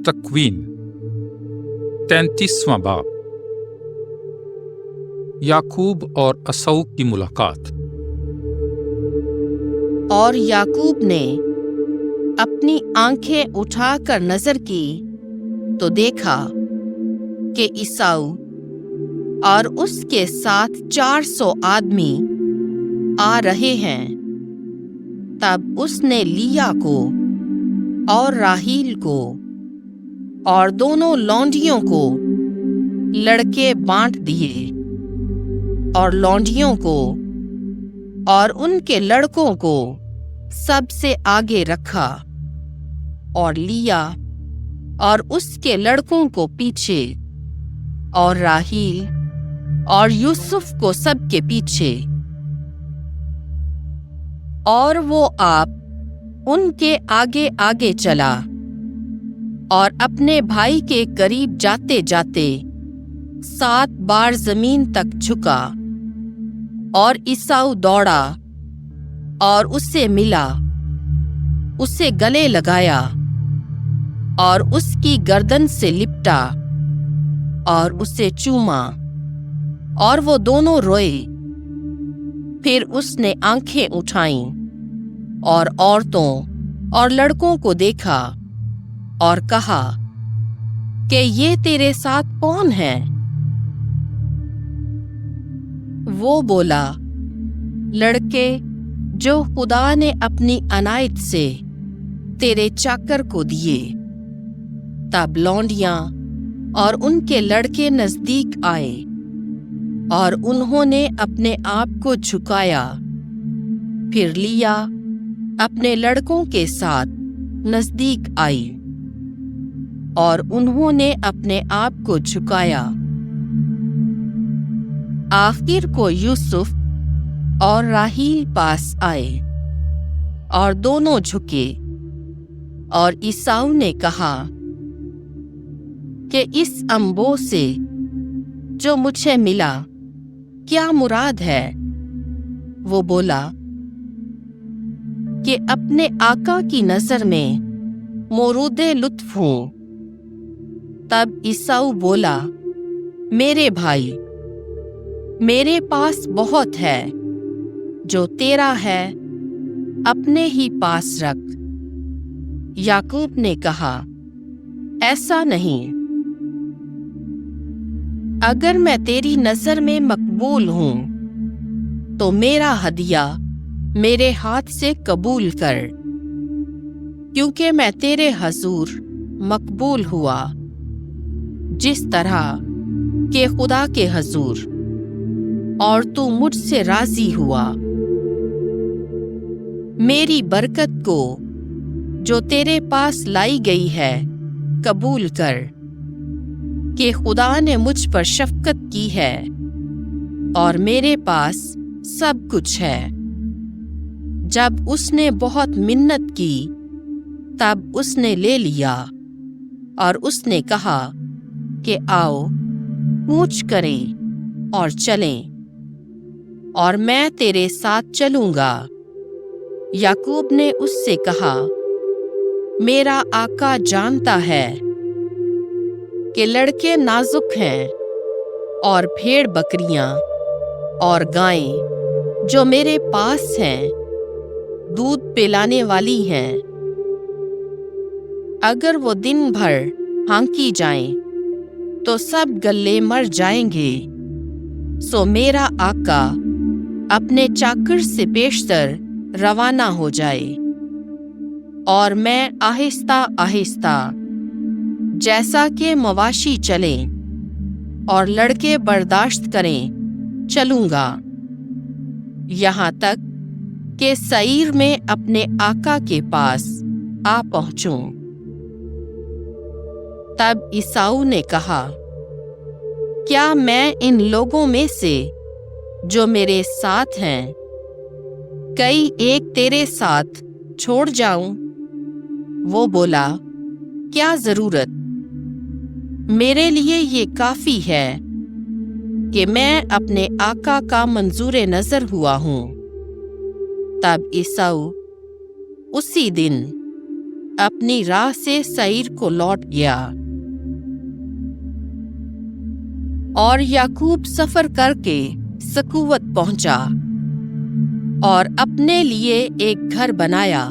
तकवीन 33वां बाब। याकूब और असौ की मुलाकात। और याकूब ने अपनी आंखें उठाकर नजर की तो देखा कि ईसाऊ और उसके साथ 400 आदमी आ रहे हैं। तब उसने लिया को और राहील को और दोनों लौंडियों को लड़के बांट दिए और लौंडियों को और उनके लड़कों को सबसे आगे रखा और लिया और उसके लड़कों को पीछे और राहील और यूसुफ को सबके पीछे। और वो आप उनके आगे आगे चला और अपने भाई के करीब जाते जाते 7 बार जमीन तक झुका। और ईसाऊ दौड़ा और उससे मिला, उसे गले लगाया और उसकी गर्दन से लिपटा और उसे चूमा और वो दोनों रोए। फिर उसने आंखें उठाईं और औरतों और लड़कों को देखा और कहा कि ये तेरे साथ कौन है? वो बोला, लड़के जो खुदा ने अपनी अनायत से तेरे चाकर को दिए। तब लौंडियां और उनके लड़के नजदीक आए और उन्होंने अपने आप को झुकाया। फिर लिया अपने लड़कों के साथ नजदीक आई और उन्होंने अपने आप को झुकाया। आखिर को यूसुफ और राहील पास आए और दोनों झुके। और ईसाऊ ने कहा कि इस अंबो से जो मुझे मिला क्या मुराद है? वो बोला कि अपने आका की नजर में मोरूदे लुत्फ हूं। तब ईसाऊ बोला, मेरे भाई, मेरे पास बहुत है, जो तेरा है अपने ही पास रख। याकूब ने कहा, ऐसा नहीं। अगर मैं तेरी नजर में मकबूल हूं तो मेरा हदिया मेरे हाथ से कबूल कर, क्योंकि मैं तेरे हजूर मकबूल हुआ जिस तरह के खुदा के हजूर, और तू मुझसे राजी हुआ। मेरी बरकत को जो तेरे पास लाई गई है कबूल कर, कि खुदा ने मुझ पर शफकत की है और मेरे पास सब कुछ है। जब उसने बहुत मिन्नत की तब उसने ले लिया और उसने कहा कि आओ कूच करें और चलें, और मैं तेरे साथ चलूंगा। याकूब ने उससे कहा, मेरा आका जानता है कि लड़के नाजुक हैं और भेड़ बकरियां और गायें जो मेरे पास हैं दूध पिलाने वाली हैं। अगर वो दिन भर हांकी जाएं तो सब गल्ले मर जाएंगे। सो मेरा आका अपने चाकर से पेशतर रवाना हो जाए और मैं आहिस्ता आहिस्ता जैसा कि मवाशी चलें और लड़के बर्दाश्त करें चलूंगा, यहाँ तक कि सईर में अपने आका के पास आ पहुंचूं। तब ईसाऊ ने कहा, क्या मैं इन लोगों में से जो मेरे साथ हैं कई एक तेरे साथ छोड़ जाऊं? वो बोला, क्या जरूरत? मेरे लिए ये काफी है कि मैं अपने आका का मंजूर नजर हुआ हूं। तब ईसाऊ उसी दिन अपनी राह से सईर को लौट गया। और याकूब सफर करके सकूवत पहुंचा और अपने लिए एक घर बनाया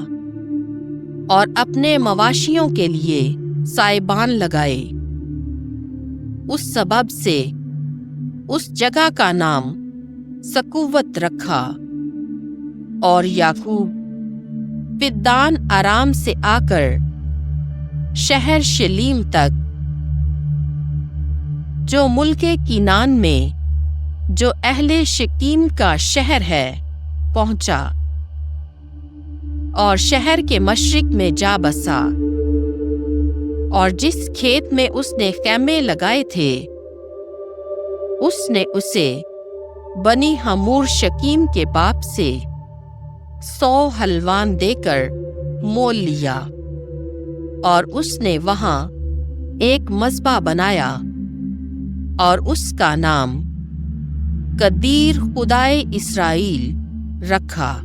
और अपने मवाशियों के लिए साइबान लगाए। उस सबब से उस जगह का नाम सकूवत रखा। और याकूब पिद्दान आराम से आकर शहर शिलीम तक, जो मुल्के कीनान में, जो अहले शिकीम का शहर है, पहुंचा और शहर के मशरिक में जा बसा। और जिस खेत में उसने खैमे लगाए थे, उसने उसे बनी हमूर शकीम के बाप से 100 हलवान देकर मोल लिया। और उसने वहां एक मज़बा बनाया और उसका नाम कदीर खुदाए इसराइल रखा।